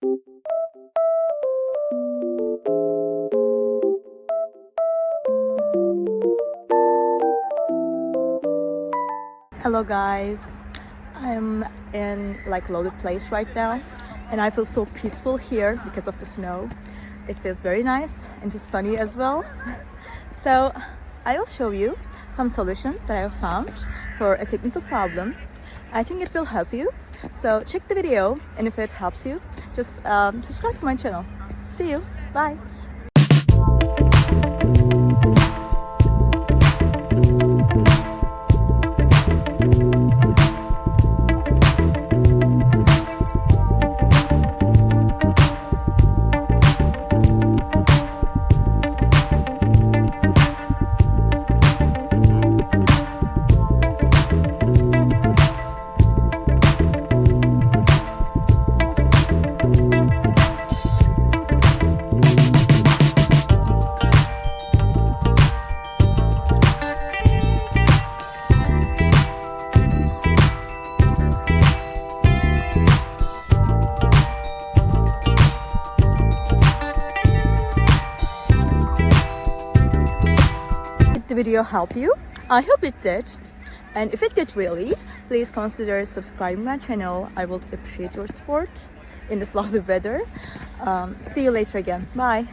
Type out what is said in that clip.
Hello guys, I'm in like loaded place right now and I feel so peaceful here because of the snow. It feels very nice and just sunny as well. So I will show you some solutions that I have found for a technical problem. I think it will help you. So check the video, and if it helps you, just subscribe to my channel. See you. Bye. The video help you? I hope it did, and if it did really, please consider subscribing my channel. I would appreciate your support in this lovely weather. See you later again. Bye.